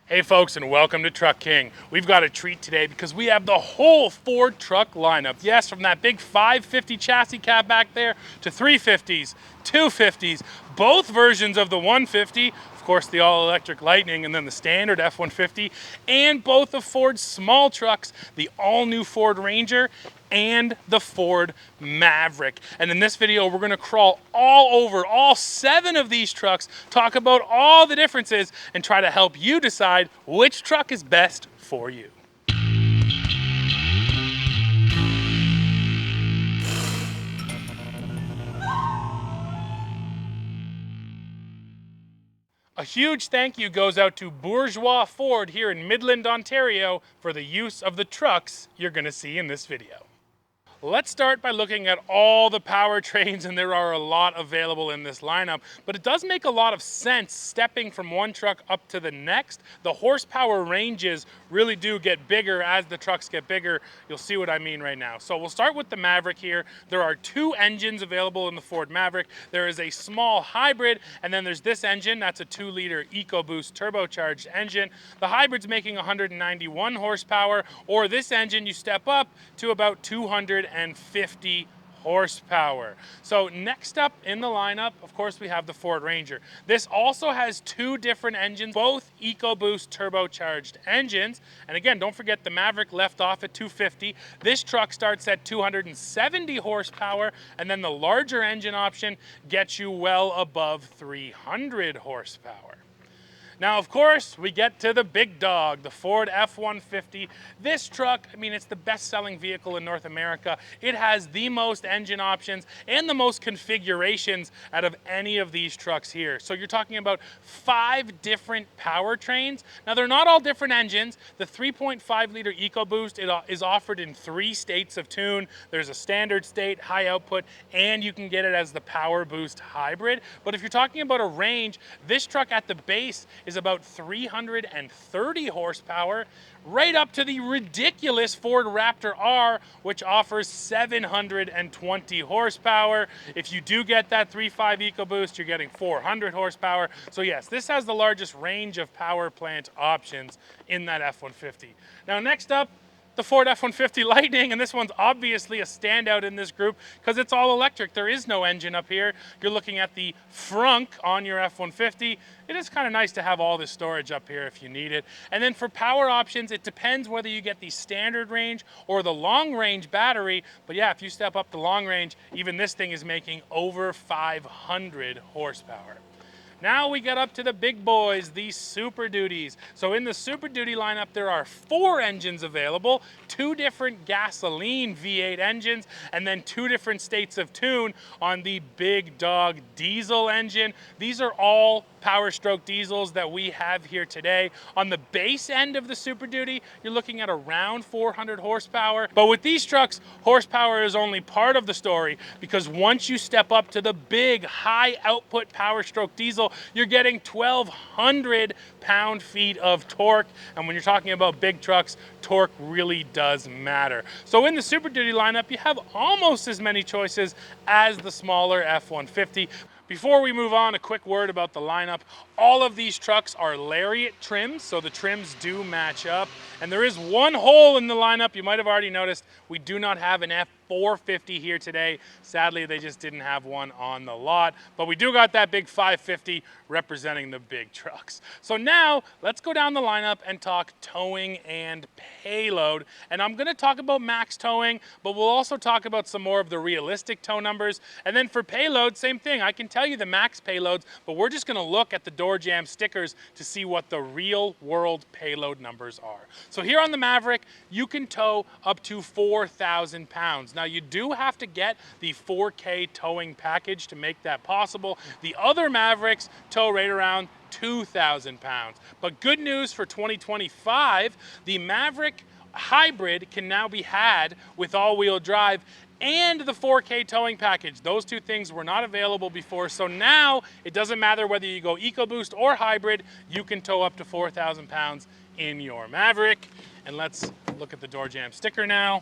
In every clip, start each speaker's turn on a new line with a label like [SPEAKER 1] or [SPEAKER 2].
[SPEAKER 1] Hey folks, and welcome to Truck King. We've got a treat today because we have the whole Ford truck lineup. Yes, from that big 550 chassis cab back there to 350s, 250s, both versions of the 150, of course the all-electric Lightning, and then the standard F-150, and both of Ford's small trucks, the all-new Ford Ranger and the Ford Maverick. And in this video, we're gonna crawl all over all 7 of these trucks, talk about all the differences, and try to help you decide which truck is best for you. A huge thank you goes out to Bourgeois Ford here in Midland, Ontario for the use of the trucks you're gonna see in this video. Let's start by looking at all the powertrains, and there are a lot available in this lineup, but it does make a lot of sense stepping from one truck up to the next. The horsepower ranges really do get bigger as the trucks get bigger. You'll see what I mean right now. So we'll start with the Maverick here. There are 2 engines available in the Ford Maverick. There is a small hybrid, and then there's this engine. That's a 2-liter EcoBoost turbocharged engine. The hybrid's making 191 horsepower, or this engine you step up to about 250 horsepower. So next up in the lineup, of course, we have the Ford Ranger. This also has 2 different engines, both EcoBoost turbocharged engines. And again, don't forget the Maverick left off at 250. This truck starts at 270 horsepower, and then the larger engine option gets you well above 300 horsepower. Now, of course, we get to the big dog, the Ford F-150. This truck, I mean, it's the best-selling vehicle in North America. It has the most engine options and the most configurations out of any of these trucks here. So you're talking about 5 different powertrains. Now, they're not all different engines. The 3.5-liter EcoBoost is offered in 3 states of tune. There's a standard state, high output, and you can get it as the Power Boost hybrid. But if you're talking about a range, this truck at the base is about 330 horsepower, right up to the ridiculous Ford Raptor R, which offers 720 horsepower. If you do get that 3.5 EcoBoost, you're getting 400 horsepower. So yes, this has the largest range of power plant options in that F-150. Now next up, the Ford F-150 Lightning, and this one's obviously a standout in this group because it's all electric. There is no engine up here. You're looking at the frunk on your F-150. It is kind of nice to have all this storage up here if you need it. And then for power options, it depends whether you get the standard range or the long range battery. But yeah, if you step up to long range, even this thing is making over 500 horsepower. Now we get up to the big boys, the Super Duties. So in the Super Duty lineup, there are 4 engines available, 2 different gasoline V8 engines, and then 2 different states of tune on the big dog diesel engine. These are all Power Stroke diesels that we have here today. On the base end of the Super Duty, you're looking at around 400 horsepower. But with these trucks, horsepower is only part of the story, because once you step up to the big high output Power Stroke diesel, you're getting 1,200 pound-feet of torque. And when you're talking about big trucks, torque really does matter. So in the Super Duty lineup, you have almost as many choices as the smaller F-150. Before we move on, a quick word about the lineup. All of these trucks are Lariat trims, so the trims do match up. And there is one hole in the lineup. You might have already noticed we do not have an F-450 here today. Sadly, they just didn't have one on the lot. But we do got that big 550 representing the big trucks. So now, let's go down the lineup and talk towing and payload. And I'm gonna talk about max towing, but we'll also talk about some more of the realistic tow numbers. And then for payload, same thing. I can tell you the max payloads, but we're just gonna look at the door jam stickers to see what the real world payload numbers are. So here on the Maverick, you can tow up to 4,000 pounds. Now you do have to get the 4K towing package to make that possible. The other Mavericks tow right around 2,000 pounds. But good news for 2025, the Maverick Hybrid can now be had with all-wheel drive and the 4K towing package. Those 2 things were not available before, so now it doesn't matter whether you go EcoBoost or hybrid, you can tow up to 4,000 pounds in your Maverick. And let's look at the door jam sticker now.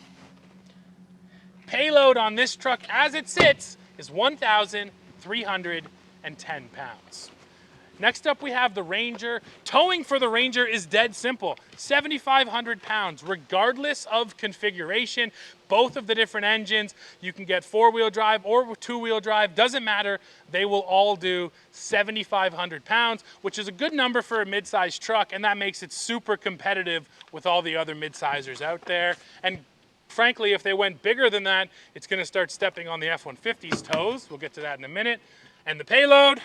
[SPEAKER 1] Payload on this truck as it sits is 1,310 pounds. Next up, we have the Ranger. Towing for the Ranger is dead simple. 7,500 pounds, regardless of configuration. Both of the different engines, you can get 4-wheel drive or 2-wheel drive, doesn't matter. They will all do 7,500 pounds, which is a good number for a mid-sized truck, and that makes it super competitive with all the other mid-sizers out there. And frankly, if they went bigger than that, it's gonna start stepping on the F-150's toes. We'll get to that in a minute. And the payload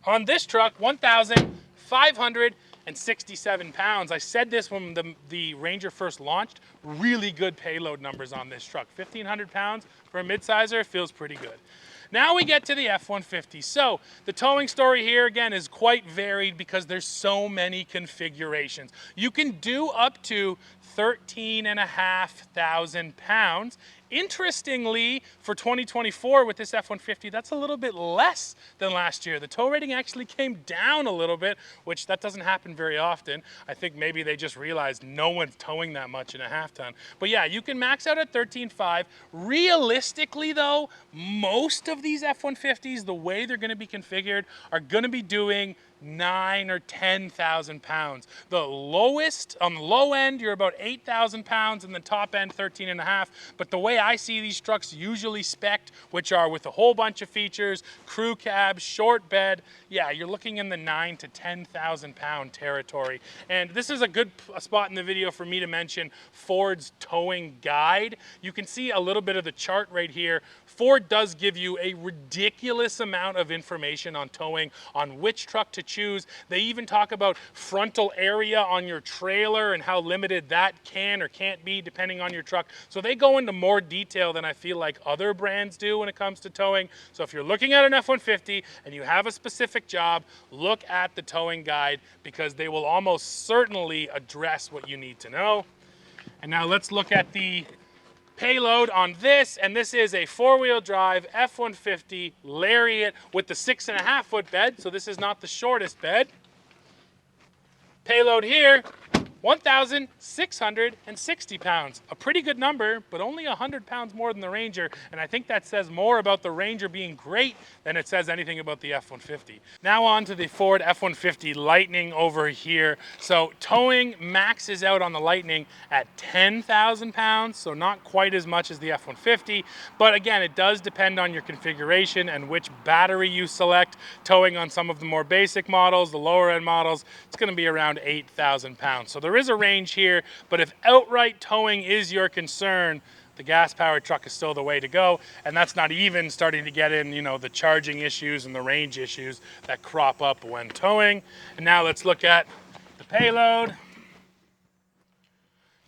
[SPEAKER 1] on this truck, 1,567 pounds. I said this when the Ranger first launched. Really good payload numbers on this truck. 1,500 pounds for a midsizer feels pretty good. Now we get to the F-150. So the towing story here, again, is quite varied because there's so many configurations. You can do up to 13,500 pounds. Interestingly, for 2024 with this F-150, that's a little bit less than last year. The tow rating actually came down a little bit, which that doesn't happen very often. I think maybe they just realized no one's towing that much in a half ton. But yeah, you can max out at 13.5. Realistically though, most of these F-150s, the way they're gonna be configured, are gonna be doing 9,000 or 10,000 pounds. The lowest, on the low end, you're about 8,000 pounds, and the top end, 13.5. But the way I see these trucks usually spec'd, which are with a whole bunch of features, crew cab, short bed, yeah, you're looking in the 9,000 to 10,000 pound territory. And this is a good spot in the video for me to mention Ford's towing guide. You can see a little bit of the chart right here. Ford does give you a ridiculous amount of information on towing, on which truck to choose. They even talk about frontal area on your trailer and how limited that can or can't be depending on your truck. So they go into more detail than I feel like other brands do when it comes to towing. So if you're looking at an F-150 and you have a specific job, look at the towing guide because they will almost certainly address what you need to know. And now let's look at the payload on this, and this is a 4-wheel drive F-150 Lariat with the 6.5 foot bed, so this is not the shortest bed. Payload here, 1,660 pounds. A pretty good number, but only 100 pounds more than the Ranger, and I think that says more about the Ranger being great than it says anything about the F-150. Now on to the Ford F-150 Lightning over here. So towing maxes out on the Lightning at 10,000 pounds, so not quite as much as the F-150, but again, it does depend on your configuration and which battery you select. Towing on some of the more basic models, the lower end models, it's gonna be around 8,000 pounds. So there is a range here, but if outright towing is your concern, the gas-powered truck is still the way to go, and that's not even starting to get in, you know, the charging issues and the range issues that crop up when towing. And now let's look at the payload.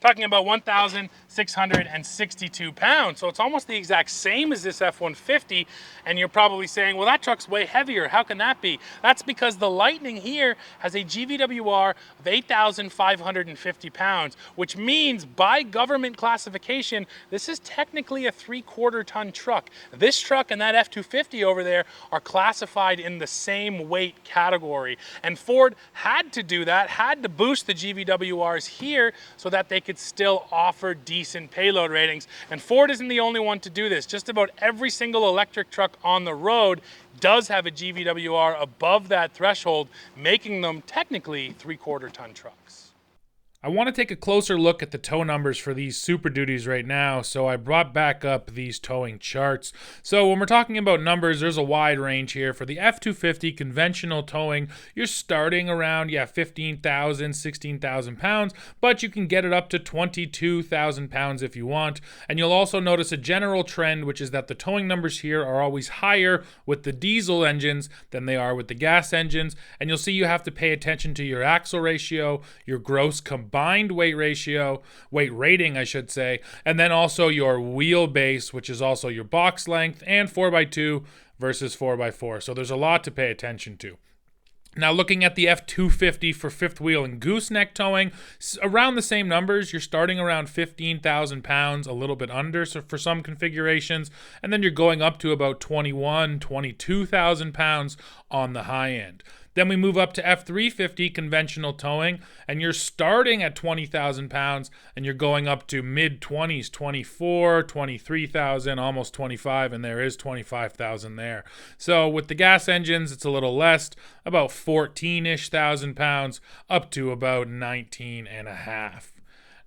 [SPEAKER 1] Talking about 1,662 pounds, so it's almost the exact same as this F-150, and you're probably saying, well, that truck's way heavier. How can that be? That's because the Lightning here has a GVWR of 8,550 pounds, which means by government classification, this is technically a 3/4 ton truck. This truck and that F-250 over there are classified in the same weight category, and Ford had to do that, had to boost the GVWRs here so that they could still offer decent payload ratings. And Ford isn't the only one to do this. Just about every single electric truck on the road does have a GVWR above that threshold, making them technically 3/4 ton trucks.
[SPEAKER 2] I want to take a closer look at the tow numbers for these Super Duties right now, so I brought back up these towing charts. So when we're talking about numbers, there's a wide range here. For the F-250 conventional towing, you're starting around, 15,000, 16,000 pounds, but you can get it up to 22,000 pounds if you want. And you'll also notice a general trend, which is that the towing numbers here are always higher with the diesel engines than they are with the gas engines. And you'll see you have to pay attention to your axle ratio, your gross combined weight rating, I should say, and then also your wheelbase, which is also your box length, and 4x2 versus 4x4. So there's a lot to pay attention to. Now looking at the F-250 for fifth wheel and gooseneck towing, around the same numbers. You're starting around 15,000 pounds, a little bit under so for some configurations, and then you're going up to about 22,000 pounds on the high end. Then we move up to F-350 conventional towing, and you're starting at 20,000 pounds, and you're going up to mid-20s, 24, 23,000, almost 25, and there is 25,000 there. So with the gas engines, it's a little less, about 14-ish thousand pounds, up to about 19 and a half.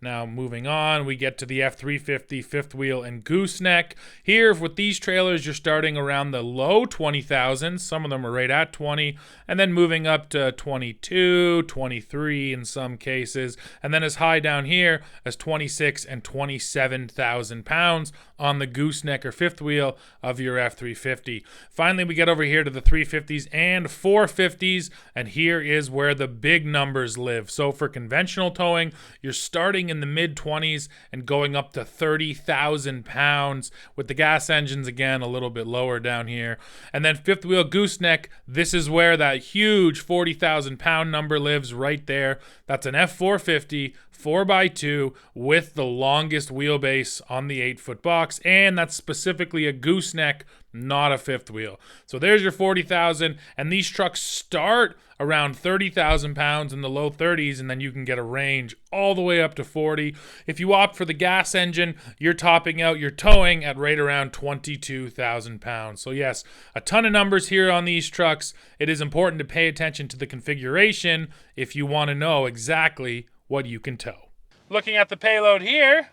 [SPEAKER 2] Now, moving on, we get to the F-350 fifth wheel and gooseneck. Here, with these trailers, you're starting around the low 20,000s. Some of them are right at 20, and then moving up to 22, 23 in some cases, and then as high down here as 26 and 27,000 pounds on the gooseneck or fifth wheel of your F-350. Finally, we get over here to the 350s and 450s, and here is where the big numbers live. So for conventional towing, you're starting in the mid-20s and going up to 30,000 pounds, with the gas engines again a little bit lower down here. And then fifth wheel gooseneck, this is where that huge 40,000 pound number lives right there. That's an F-450 4x2 with the longest wheelbase on the 8-foot box, and that's specifically a gooseneck, not a fifth wheel. So there's your 40,000, and these trucks start around 30,000 pounds in the low 30s, and then you can get a range all the way up to 40. If you opt for the gas engine, you're topping out your towing at right around 22,000 pounds. So yes, a ton of numbers here on these trucks. It is important to pay attention to the configuration if you want to know exactly what you can tow.
[SPEAKER 1] Looking at the payload here,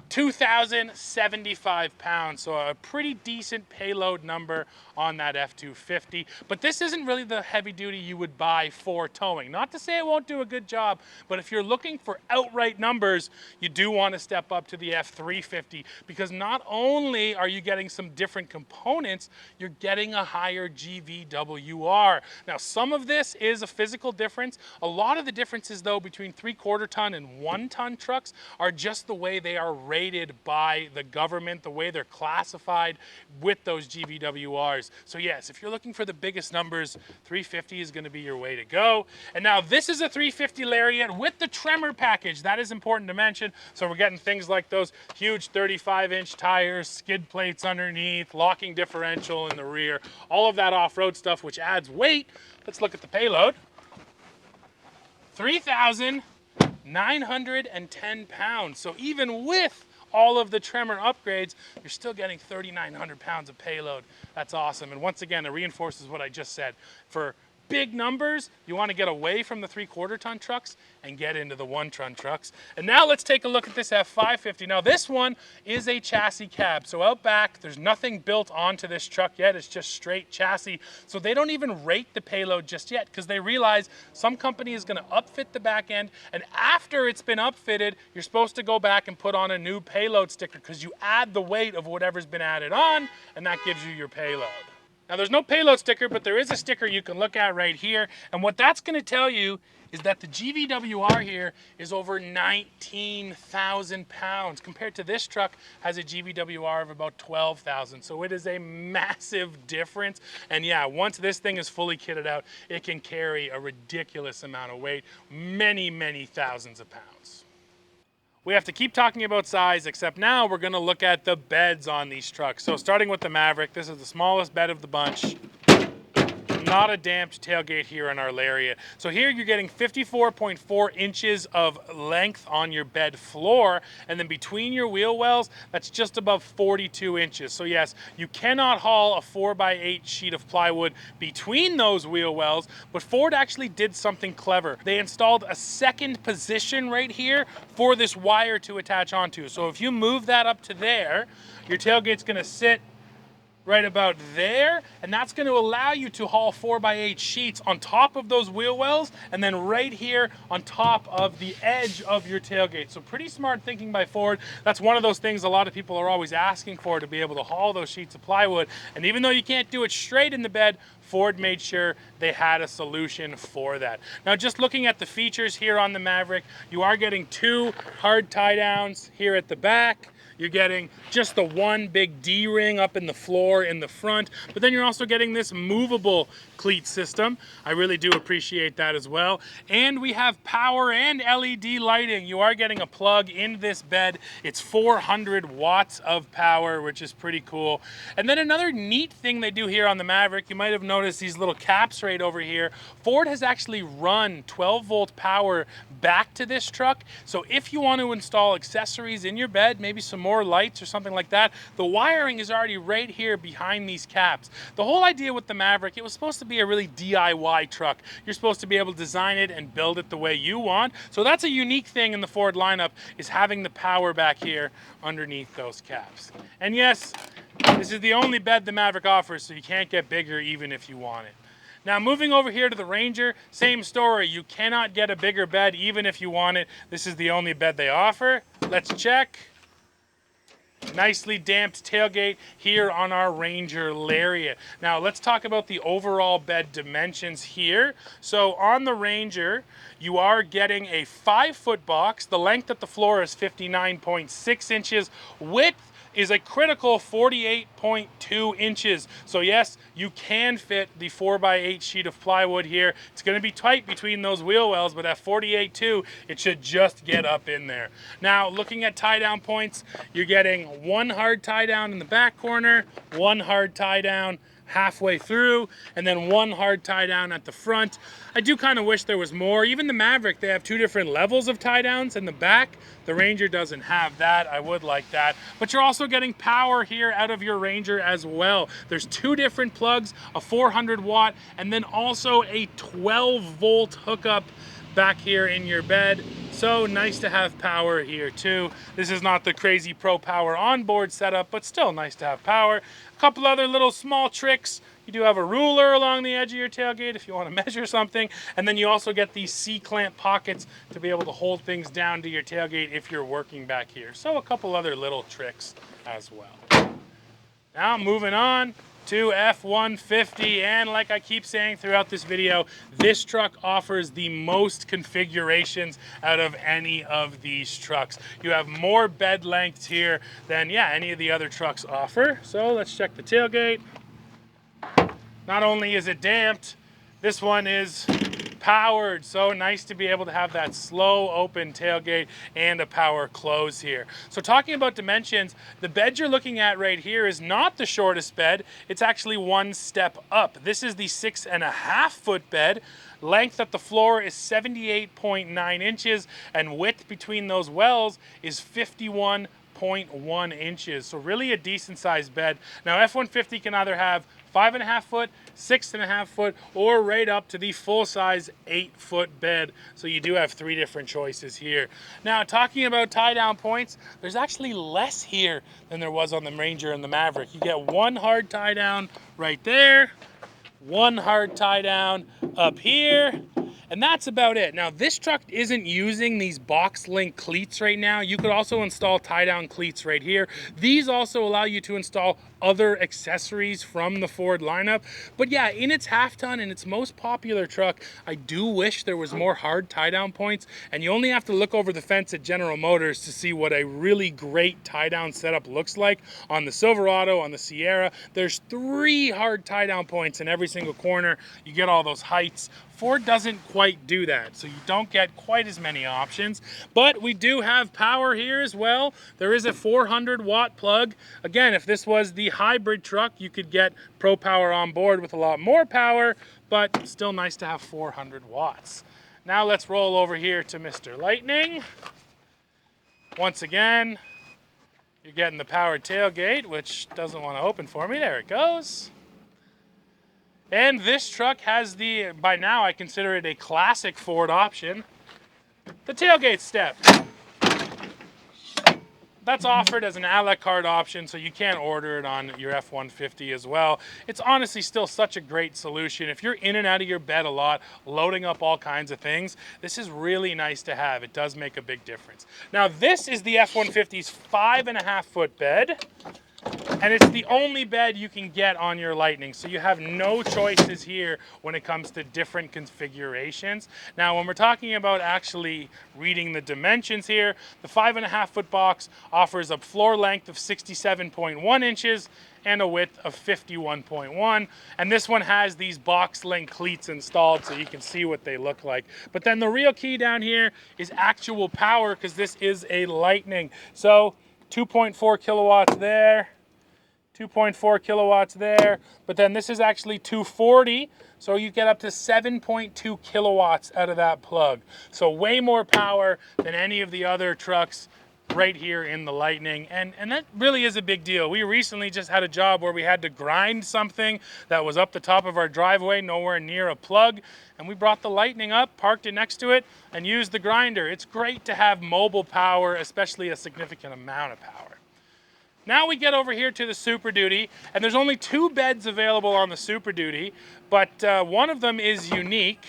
[SPEAKER 1] 2,075 pounds, so a pretty decent payload number on that F-250. But this isn't really the heavy duty you would buy for towing. Not to say it won't do a good job, but if you're looking for outright numbers, you do want to step up to the F-350, because not only are you getting some different components, you're getting a higher GVWR. Now, some of this is a physical difference. A lot of the differences, though, between 3/4 ton and 1 ton trucks are just the way they are rated by the government, the way they're classified with those GVWRs. So yes, if you're looking for the biggest numbers, 350 is going to be your way to go. And now this is a 350 Lariat with the tremor package. That is important to mention. So we're getting things like those huge 35-inch tires, skid plates underneath, locking differential in the rear, all of that off-road stuff, which adds weight. Let's look at the payload. 3,910 pounds. So even with all of the tremor upgrades, you're still getting 3,900 pounds of payload. That's awesome. And once again, it reinforces what I just said. For big numbers, you want to get away from the 3/4 ton trucks and get into the 1 ton trucks. And now let's take a look at this F-550. Now this one is a chassis cab. So out back, there's nothing built onto this truck yet. It's just straight chassis. So they don't even rate the payload just yet, because they realize some company is going to upfit the back end. And after it's been upfitted, you're supposed to go back and put on a new payload sticker, because you add the weight of whatever's been added on, and that gives you your payload. Now there's no payload sticker, but there is a sticker you can look at right here. And what that's going to tell you is that the GVWR here is over 19,000 pounds, compared to this truck has a GVWR of about 12,000. So it is a massive difference. And yeah, once this thing is fully kitted out, it can carry a ridiculous amount of weight, many, many thousands of pounds. We have to keep talking about size, except now we're going to look at the beds on these trucks. So starting with the Maverick, this is the smallest bed of the bunch. Not a damped tailgate here on our Lariat. So here you're getting 54.4 inches of length on your bed floor, and then between your wheel wells, that's just above 42 inches. So yes, you cannot haul a 4x8 sheet of plywood between those wheel wells, but Ford actually did something clever. They installed a second position right here for this wire to attach onto. So if you move that up to there, your tailgate's gonna sit right about there, and that's going to allow you to haul 4x8 sheets on top of those wheel wells, and then right here on top of the edge of your tailgate. So pretty smart thinking by Ford. That's one of those things a lot of people are always asking for, to be able to haul those sheets of plywood. And even though you can't do it straight in the bed, Ford made sure they had a solution for that. Now, just looking at the features here on the Maverick, you are getting 2 hard tie downs here at the back. You're getting just the one big D-ring up in the floor in the front, but then you're also getting this movable cleat system. I really do appreciate that as well. And we have power and LED lighting. You are getting a plug in this bed. It's 400 watts of power, which is pretty cool. And then another neat thing they do here on the Maverick, you might have noticed these little caps right over here. Ford has actually run 12-volt power back to this truck. So if you want to install accessories in your bed, maybe some more lights or something like that, the wiring is already right here behind these caps. The whole idea with the Maverick, it was supposed to be a really DIY truck. You're supposed to be able to design it and build it the way you want. So that's a unique thing in the Ford lineup, is having the power back here underneath those caps. And yes, this is the only bed the Maverick offers, so you can't get bigger even if you want it. Now moving over here to the Ranger, same story. You cannot get a bigger bed even if you want it. This is the only bed they offer. Let's check. Nicely damped tailgate here on our Ranger Lariat. Now let's talk about the overall bed dimensions here. So on the Ranger, you are getting a 5-foot box. The length at the floor is 59.6 inches. Width is a critical 48.2 inches. So yes, you can fit the 4x8 sheet of plywood here. It's going to be tight between those wheel wells, but at 48.2, it should just get up in there. Now, looking at tie down points, you're getting one hard tie down in the back corner, one hard tie down halfway through, and then one hard tie down at the front. I do kind of wish there was more. Even the Maverick, they have 2 different levels of tie downs in the back. The Ranger doesn't have that. I would like that. But you're also getting power here out of your Ranger as well. There's 2 different plugs, a 400 watt, and then also a 12 volt hookup back here in your bed. So nice to have power here too. This is not the crazy Pro Power onboard setup, but still nice to have power. A couple other little small tricks. You do have a ruler along the edge of your tailgate if you want to measure something. And then you also get these C-clamp pockets to be able to hold things down to your tailgate if you're working back here. So a couple other little tricks as well. Now moving on to F-150, and like I keep saying throughout this video, this truck offers the most configurations out of any of these trucks. You have more bed lengths here than any of the other trucks offer. So let's check the tailgate. Not only is it damped, this one is powered. So nice to be able to have that slow open tailgate and a power close here. So talking about dimensions, the bed you're looking at right here is not the shortest bed. It's actually one step up. This is the 6.5 foot bed. Length at the floor is 78.9 inches, and width between those wells is 51.1 inches. So really a decent sized bed. Now F-150 can either have 5.5 foot, 6.5 foot, or right up to the full-size 8-foot bed. So you do have 3 different choices here. Now, talking about tie-down points, there's actually less here than there was on the Ranger and the Maverick. You get one hard tie-down right there, one hard tie-down up here, and that's about it. Now, this truck isn't using these box link cleats right now. You could also install tie-down cleats right here. These also allow you to install other accessories from the Ford lineup. But yeah, in its half ton and its most popular truck, I do wish there was more hard tie-down points, and you only have to look over the fence at General Motors to see what a really great tie-down setup looks like. On the Silverado, on the Sierra, there's 3 hard tie-down points in every single corner. You get all those heights. Ford doesn't quite do that, so you don't get quite as many options. But we do have power here as well. There is a 400 watt plug. Again, if this was the hybrid truck, you could get Pro Power on board with a lot more power, but still nice to have 400 watts. Now let's roll over here to Mr. Lightning. Once again, you're getting the powered tailgate, which doesn't want to open for me. There it goes. And this truck has the, by now I consider it a classic Ford option, the tailgate step. That's offered as an a la carte option, so you can't order it on your F-150 as well. It's honestly still such a great solution. If you're in and out of your bed a lot, loading up all kinds of things, this is really nice to have. It does make a big difference. Now, this is the F-150's 5.5 foot bed. And it's the only bed you can get on your Lightning, so you have no choices here when it comes to different configurations. Now, when we're talking about actually reading the dimensions here, the 5.5-foot box offers a floor length of 67.1 inches and a width of 51.1, and this one has these box link cleats installed so you can see what they look like. But then the real key down here is actual power, because this is a Lightning. So 2.4 kilowatts there, 2.4 kilowatts there, but then this is actually 240, so you get up to 7.2 kilowatts out of that plug. So way more power than any of the other trucks right here in the Lightning, and that really is a big deal. We recently just had a job where we had to grind something that was up the top of our driveway, nowhere near a plug, and we brought the Lightning up, parked it next to it, and used the grinder. It's great to have mobile power, especially a significant amount of power. Now we get over here to the Super Duty, and there's only 2 beds available on the Super Duty, but one of them is unique,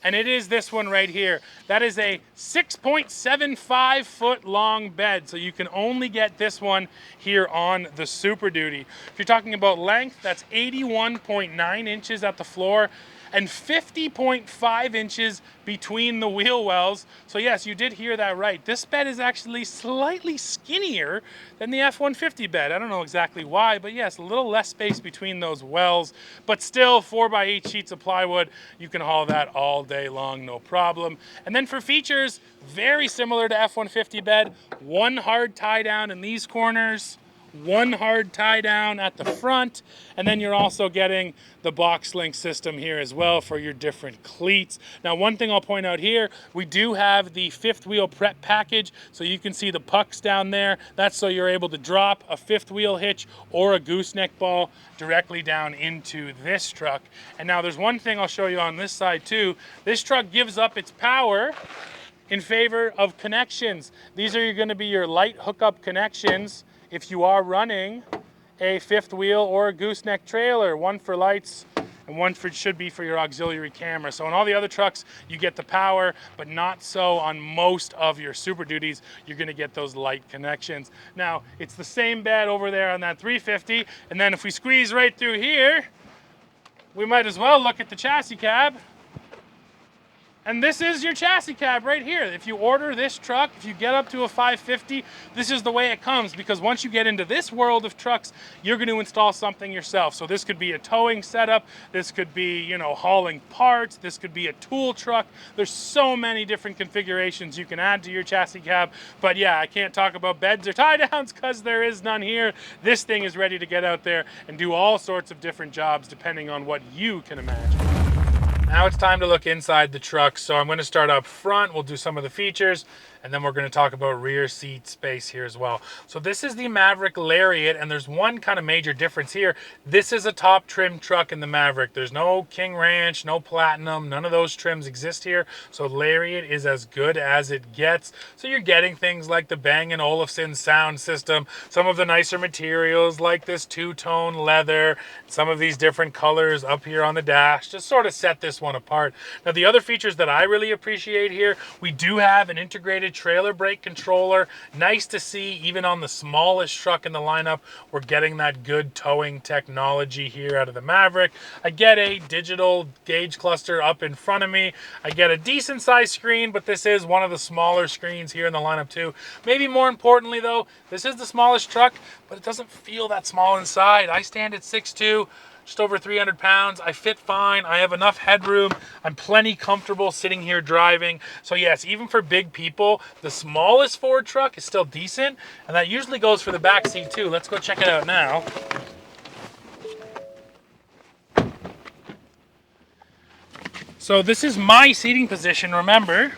[SPEAKER 1] and it is this one right here. That is a 6.75 foot long bed, so you can only get this one here on the Super Duty. If you're talking about length, that's 81.9 inches at the floor and 50.5 inches between the wheel wells. So yes, you did hear that right. This bed is actually slightly skinnier than the F-150 bed. I don't know exactly why, but yes, a little less space between those wells, but still 4x8 sheets of plywood. You can haul that all day long, no problem. And then for features, very similar to F-150 bed, 1 hard tie down in these corners, 1 hard tie down at the front, and then you're also getting the box link system here as well for your different cleats. Now, one thing I'll point out here, we do have the 5th wheel prep package, so you can see the pucks down there. That's so you're able to drop a 5th wheel hitch or a gooseneck ball directly down into this truck. And now there's one thing I'll show you on this side too. This truck gives up its power in favor of connections. These are going to be your light hookup connections if you are running a 5th wheel or a gooseneck trailer, one for lights and one should be for your auxiliary camera. So on all the other trucks, you get the power, but not so on most of your Super Duties. You're gonna get those light connections. Now, it's the same bed over there on that 350, and then if we squeeze right through here, we might as well look at the chassis cab. And this is your chassis cab right here. If you order this truck, if you get up to a 550, this is the way it comes, because once you get into this world of trucks, you're going to install something yourself. So this could be a towing setup, this could be, you know, hauling parts, this could be a tool truck. There's so many different configurations you can add to your chassis cab. But yeah, I can't talk about beds or tie downs because there is none here. This thing is ready to get out there and do all sorts of different jobs depending on what you can imagine. Now it's time to look inside the truck. So I'm going to start up front. We'll do some of the features, and then we're going to talk about rear seat space here as well. So this is the Maverick Lariat, and there's one kind of major difference here. This is a top trim truck in the Maverick. There's no King Ranch, no Platinum, none of those trims exist here. So Lariat is as good as it gets. So you're getting things like the Bang & Olufsen sound system, some of the nicer materials like this two-tone leather, some of these different colors up here on the dash to sort of set this one apart. Now the other features that I really appreciate here, we do have an integrated trailer brake controller. Nice to see, even on the smallest truck in the lineup, we're getting that good towing technology here out of the Maverick. I get a digital gauge cluster up in front of me. I get a decent sized screen, but this is one of the smaller screens here in the lineup too. Maybe more importantly though, this is the smallest truck, but it doesn't feel that small inside. I stand at 6'2", just over 300 pounds. I fit fine. I have enough headroom. I'm plenty comfortable sitting here driving. So yes, even for big people, the smallest Ford truck is still decent, and that usually goes for the back seat too. Let's go check it out now. So this is my seating position, remember?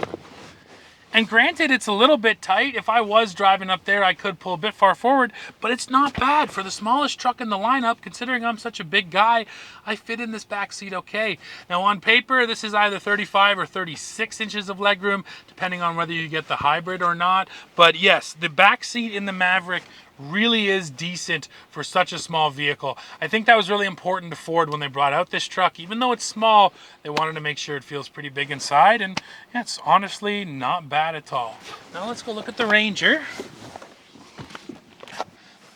[SPEAKER 1] And granted, it's a little bit tight. If I was driving up there, I could pull a bit far forward, but it's not bad. For the smallest truck in the lineup, considering I'm such a big guy, I fit in this back seat okay. Now on paper, this is either 35 or 36 inches of legroom, depending on whether you get the hybrid or not. But yes, the back seat in the Maverick really is decent for such a small vehicle. I think that was really important to Ford when they brought out this truck. Even though it's small, they wanted to make sure it feels pretty big inside, and yeah, it's honestly not bad at all. Now let's go look at the Ranger.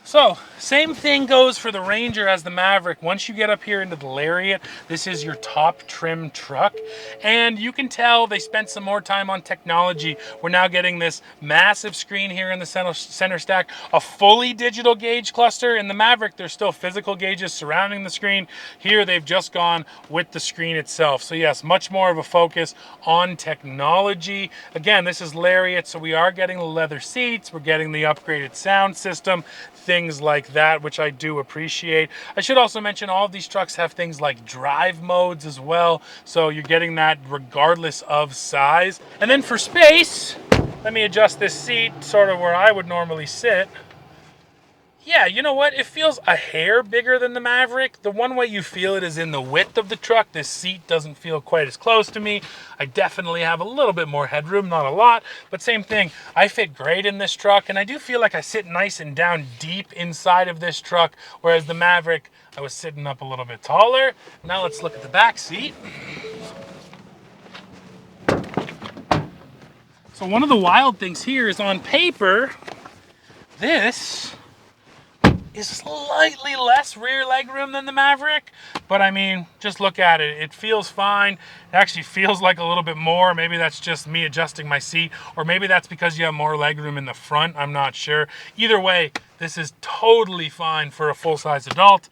[SPEAKER 1] So, same thing goes for the Ranger as the Maverick. Once you get up here into the Lariat, this is your top trim truck. And you can tell they spent some more time on technology. We're now getting this massive screen here in the center stack, a fully digital gauge cluster. In the Maverick, there's still physical gauges surrounding the screen. Here, they've just gone with the screen itself. So yes, much more of a focus on technology. Again, this is Lariat, so we are getting the leather seats. We're getting the upgraded sound system, things like that, which I do appreciate. I should also mention all of these trucks have things like drive modes as well, so you're getting that regardless of size. And then for space, let me adjust this seat sort of where I would normally sit. Yeah, you know what? It feels a hair bigger than the Maverick. The one way you feel it is in the width of the truck. This seat doesn't feel quite as close to me. I definitely have a little bit more headroom, not a lot, but same thing. I fit great in this truck, and I do feel like I sit nice and down deep inside of this truck, whereas the Maverick, I was sitting up a little bit taller. Now let's look at the back seat. So one of the wild things here is on paper, this is slightly less rear legroom than the Maverick, but I mean, just look at it. It feels fine. It actually feels like a little bit more. Maybe that's just me adjusting my seat, or maybe that's because you have more legroom in the front. I'm not sure. Either way, this is totally fine for a full-size adult.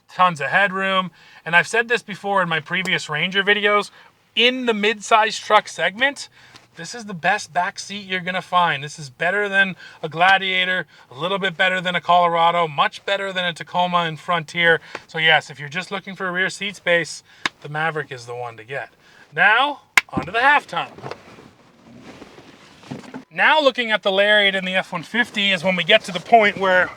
[SPEAKER 1] Tons of headroom. And I've said this before in my previous Ranger videos, in the mid-size truck segment, this is the best back seat you're gonna find. This is better than a Gladiator, a little bit better than a Colorado, much better than a Tacoma and Frontier. So yes, if you're just looking for rear seat space, the Maverick is the one to get. Now, onto the half-ton. Now looking at the Lariat and the F-150 is when we get to the point where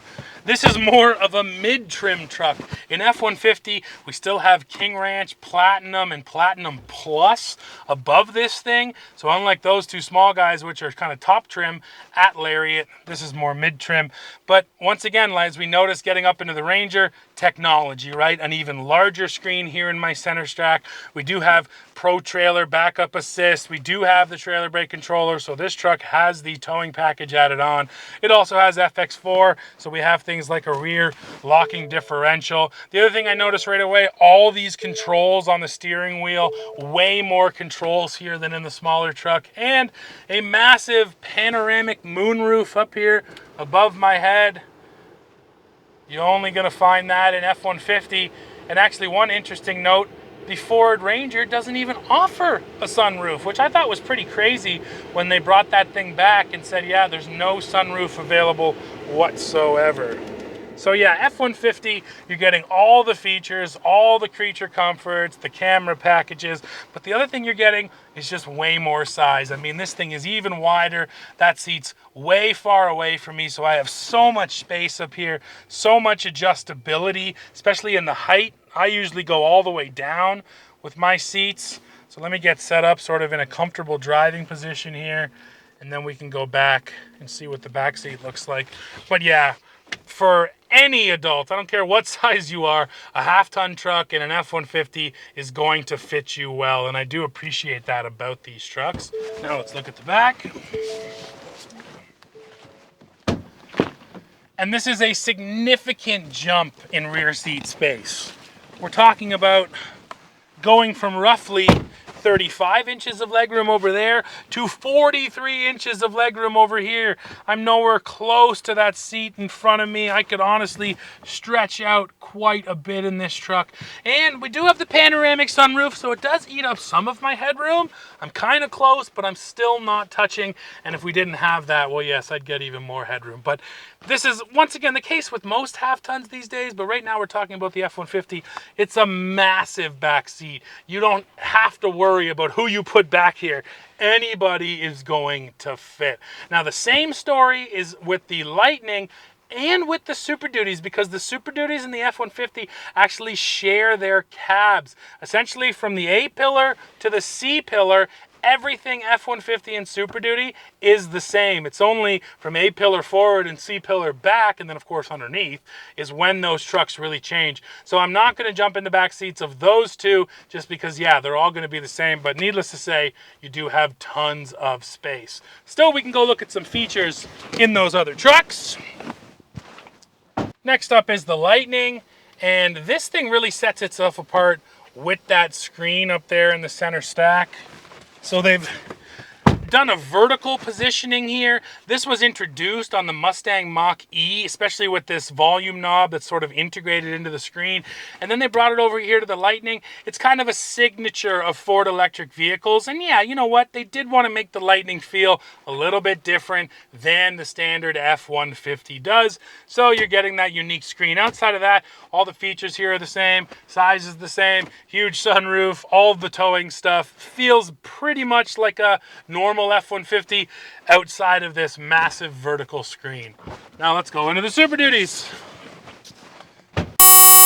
[SPEAKER 1] this is more of a mid-trim truck. In F-150, we still have King Ranch Platinum and Platinum Plus above this thing. So unlike those two small guys, which are kind of top trim at Lariat, this is more mid-trim. But once again, as we notice getting up into the Ranger, technology, right? An even larger screen here in my center stack. We do have Pro Trailer backup assist. We do have the trailer brake controller. So this truck has the towing package added on. It also has FX4. So we have things like a rear locking differential. The other thing I noticed right away, all these controls on the steering wheel, way more controls here than in the smaller truck, and a massive panoramic moonroof up here above my head. You're only going to find that in F-150. And actually, one interesting note, the Ford Ranger doesn't even offer a sunroof, which I thought was pretty crazy when they brought that thing back and said, yeah, there's no sunroof available whatsoever. So yeah, F-150, you're getting all the features, all the creature comforts, the camera packages, but the other thing you're getting is just way more size. I mean, this thing is even wider. That seat's way far away from me, so I have so much space up here, so much adjustability, especially in the height. I usually go all the way down with my seats. So let me get set up sort of in a comfortable driving position here, and then we can go back and see what the back seat looks like. But yeah, for any adult, I don't care what size you are, a half-ton truck and an F-150 is going to fit you well, and I do appreciate that about these trucks. Now let's look at the back. And this is a significant jump in rear seat space. We're talking about going from roughly 35 inches of legroom over there to 43 inches of legroom over here. I'm nowhere close to that seat in front of me. I could honestly stretch out quite a bit in this truck. And we do have the panoramic sunroof, so it does eat up some of my headroom. I'm kind of close, but I'm still not touching. And if we didn't have that, well, yes, I'd get even more headroom. But this is, once again, the case with most half-tons these days, but right now we're talking about the F-150. It's a massive back seat. You don't have to worry about who you put back here. Anybody is going to fit. Now, the same story is with the Lightning and with the Super Duties, because the Super Duties and the F-150 actually share their cabs. Essentially, from the A-pillar to the C-pillar, everything F-150 and Super Duty is the same. It's only from A-pillar forward and C-pillar back, and then of course underneath, is when those trucks really change. So I'm not going to jump in the back seats of those two just because, yeah, they're all going to be the same, but needless to say, you do have tons of space. Still, we can go look at some features in those other trucks. Next up is the Lightning, and this thing really sets itself apart with that screen up there in the center stack. So they've done a vertical positioning here. This was introduced on the Mustang Mach-E, especially with this volume knob that's sort of integrated into the screen. And then they brought it over here to the Lightning. It's kind of a signature of Ford electric vehicles. And yeah, you know what? They did want to make the Lightning feel a little bit different than the standard F-150 does. So you're getting that unique screen. Outside of that, all the features here are the same. Size is the same. Huge sunroof. All of the towing stuff feels pretty much like a normal F-150 outside of this massive vertical screen. Now let's go into the Super Duties.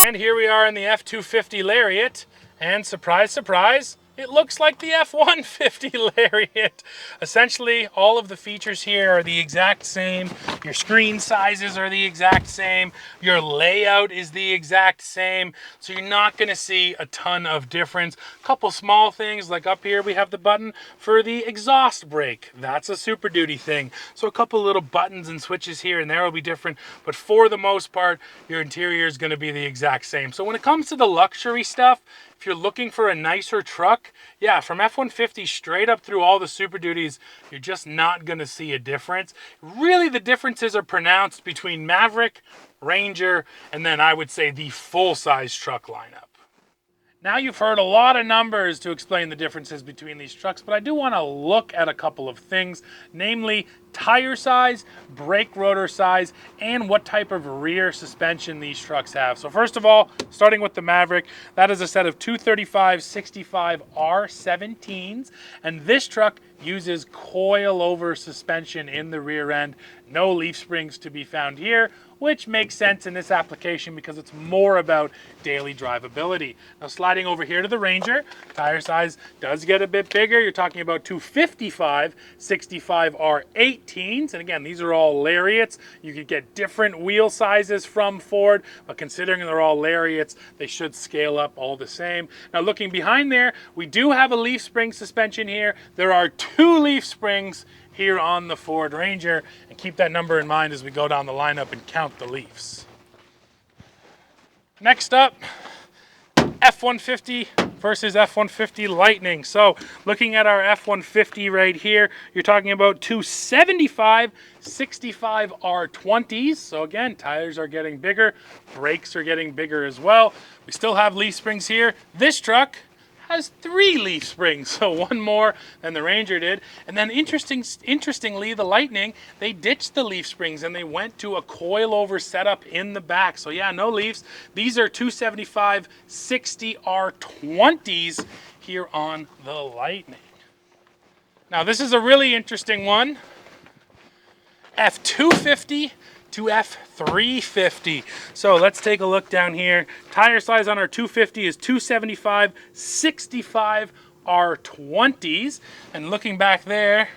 [SPEAKER 1] And here we are in the F-250 Lariat, and surprise, surprise, it looks like the F-150 Lariat. Essentially, all of the features here are the exact same. Your screen sizes are the exact same. Your layout is the exact same. So you're not going to see a ton of difference. A couple small things, like up here we have the button for the exhaust brake. That's a Super Duty thing. So a couple little buttons and switches here and there will be different. But for the most part, your interior is going to be the exact same. So when it comes to the luxury stuff, if you're looking for a nicer truck, yeah, from F-150 straight up through all the Super Duties, you're just not going to see a difference. Really, the differences are pronounced between Maverick, Ranger, and then I would say the full-size truck lineup. Now you've heard a lot of numbers to explain the differences between these trucks, but I do want to look at a couple of things, namely tire size, brake rotor size, and what type of rear suspension these trucks have. So first of all, starting with the Maverick, that is a set of 235/65 R17s, and this truck uses coil-over suspension in the rear end. No leaf springs to be found here, which makes sense in this application because it's more about daily drivability. Now sliding over here to the Ranger, tire size does get a bit bigger. You're talking about 255/65 R18s, and again, these are all Lariats. You could get different wheel sizes from Ford, but considering they're all Lariats, they should scale up all the same. Now looking behind there, we do have a leaf spring suspension here. There are 2 leaf springs here on the Ford Ranger, and keep that number in mind as we go down the lineup and count the leafs. Next up, F-150 versus F-150 Lightning. So looking at our F-150 right here, you're talking about 275/65 R20s. So again, tires are getting bigger, brakes are getting bigger as well. We still have leaf springs here. This truck has 3 leaf springs, so 1 more than the Ranger did. And then interestingly, the Lightning, they ditched the leaf springs and they went to a coil-over setup in the back. So yeah, no leaves. These are 275/60 R20s here on the Lightning. Now this is a really interesting one. F-250 to F-350. So let's take a look down here. Tire size on our 250 is 275/65 R20s. And looking back there,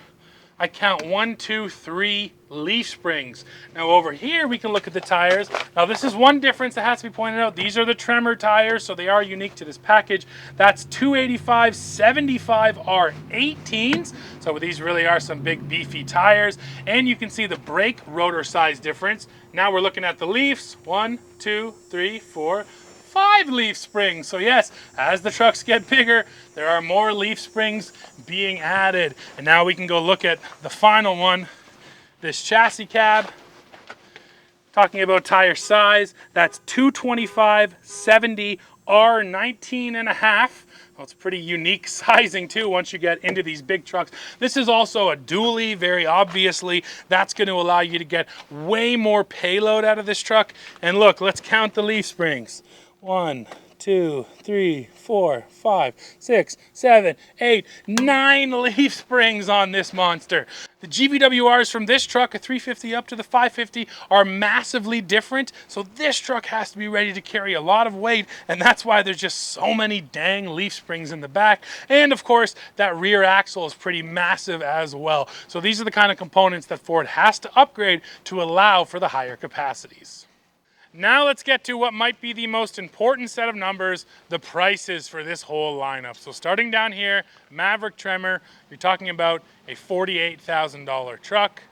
[SPEAKER 1] I count 1, 2, 3 leaf springs. Now over here, we can look at the tires. Now this is one difference that has to be pointed out. These are the Tremor tires, so they are unique to this package. That's 285/75 R18s. So these really are some big beefy tires. And you can see the brake rotor size difference. Now we're looking at the leafs. 1, 2, 3, 4, 5 leaf springs. So yes, as the trucks get bigger, there are more leaf springs being added. And now we can go look at the final one, this chassis cab. Talking about tire size, that's 225/70 R19.5. Well, it's pretty unique sizing too once you get into these big trucks. This is also a dually, very obviously. That's going to allow you to get way more payload out of this truck. And look, let's count the leaf springs. 1, 2, 3, 4, 5, 6, 7, 8, 9 leaf springs on this monster. The GVWRs from this truck, a 350 up to the 550, are massively different. So this truck has to be ready to carry a lot of weight, and that's why there's just so many dang leaf springs in the back. And of course, that rear axle is pretty massive as well. So these are the kind of components that Ford has to upgrade to allow for the higher capacities. Now let's get to what might be the most important set of numbers, the prices for this whole lineup. So starting down here, Maverick Tremor, you're talking about a $48,000 truck.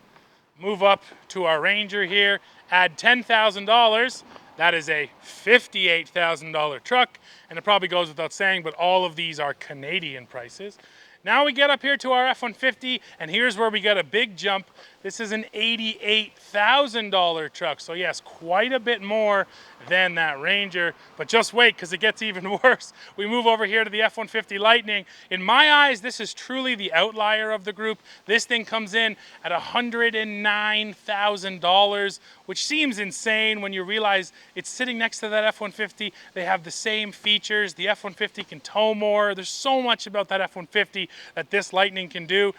[SPEAKER 1] Move up to our Ranger here, add $10,000. That is a $58,000 truck, and it probably goes without saying, but all of these are Canadian prices. Now we get up here to our F-150, and here's where we get a big jump. This is an $88,000 truck. So yes, quite a bit more than that Ranger, but just wait, because it gets even worse. We move over here to the F-150 Lightning. In my eyes, this is truly the outlier of the group. This thing comes in at $109,000, which seems insane when you realize it's sitting next to that F-150. They have the same features. The F-150 can tow more. There's so much about that F-150 that this Lightning can do.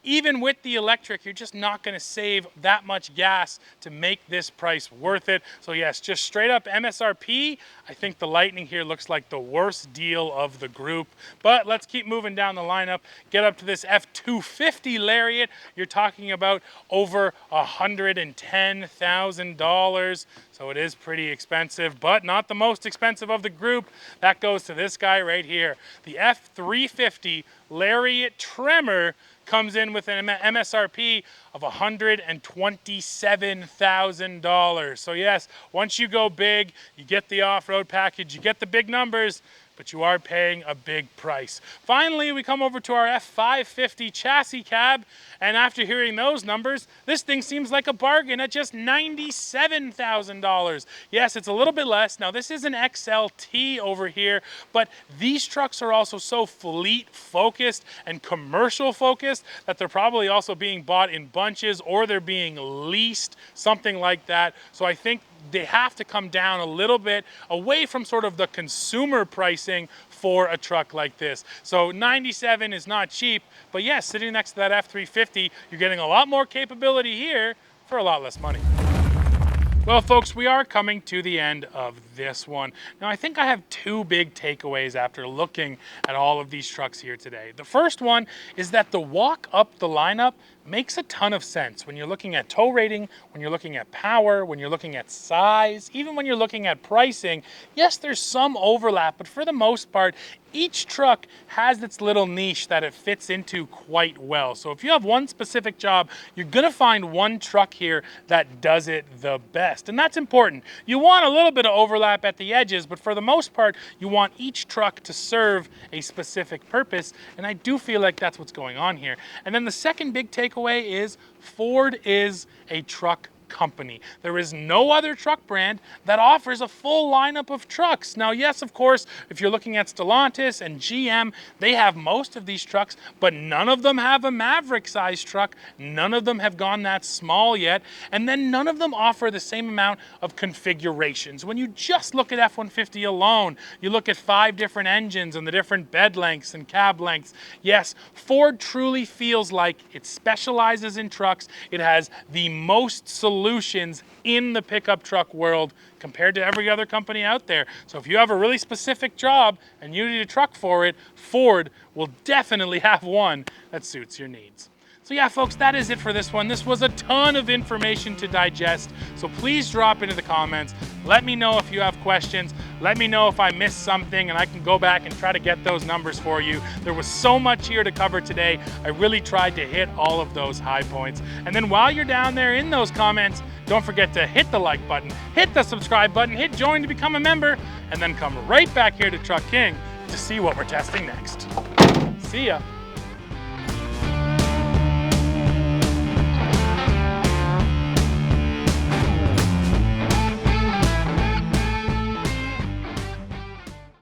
[SPEAKER 1] Even with the electric, you're just not going to save that much gas to make this price worth it. So yes, just straight up MSRP, I think the Lightning here looks like the worst deal of the group. But let's keep moving down the lineup. Get up to this F-250 Lariat. You're talking about over $110,000. So it is pretty expensive, but not the most expensive of the group. That goes to this guy right here. The F-350 Lariat Tremor comes in with an MSRP of $127,000. So yes, once you go big, you get the off-road package, you get the big numbers, but you are paying a big price. Finally, we come over to our F-550 chassis cab, and after hearing those numbers, this thing seems like a bargain at just $97,000. Yes, it's a little bit less. Now, this is an XLT over here, but these trucks are also so fleet-focused and commercial-focused that they're probably also being bought in bunches or they're being leased, something like that. So I think they have to come down a little bit away from sort of the consumer pricing for a truck like this. So 97 is not cheap, but yes, sitting next to that F-350, you're getting a lot more capability here for a lot less money. Well, folks, we are coming to the end of this one. Now, I think I have two big takeaways after looking at all of these trucks here today. The first one is that the walk up the lineup makes a ton of sense when you're looking at tow rating, when you're looking at power, when you're looking at size, even when you're looking at pricing. Yes, there's some overlap, but for the most part, each truck has its little niche that it fits into quite well. So if you have one specific job, you're gonna find one truck here that does it the best. And that's important. You want a little bit of overlap at the edges, but for the most part, you want each truck to serve a specific purpose. And I do feel like that's what's going on here. And then the second big takeaway is Ford is a truck company. There is no other truck brand that offers a full lineup of trucks. Now, yes, of course, if you're looking at Stellantis and GM, they have most of these trucks, but none of them have a Maverick size truck. None of them have gone that small yet. And then none of them offer the same amount of configurations. When you just look at F-150 alone, you look at 5 different engines and the different bed lengths and cab lengths. Yes, Ford truly feels like it specializes in trucks. It has the most solutions in the pickup truck world compared to every other company out there. So if you have a really specific job and you need a truck for it, Ford will definitely have one that suits your needs. So yeah, folks, that is it for this one. This was a ton of information to digest. So please drop into the comments. Let me know if you have questions. Let me know if I missed something and I can go back and try to get those numbers for you. There was so much here to cover today. I really tried to hit all of those high points. And then while you're down there in those comments, don't forget to hit the like button, hit the subscribe button, hit join to become a member, and then come right back here to Truck King to see what we're testing next. See ya.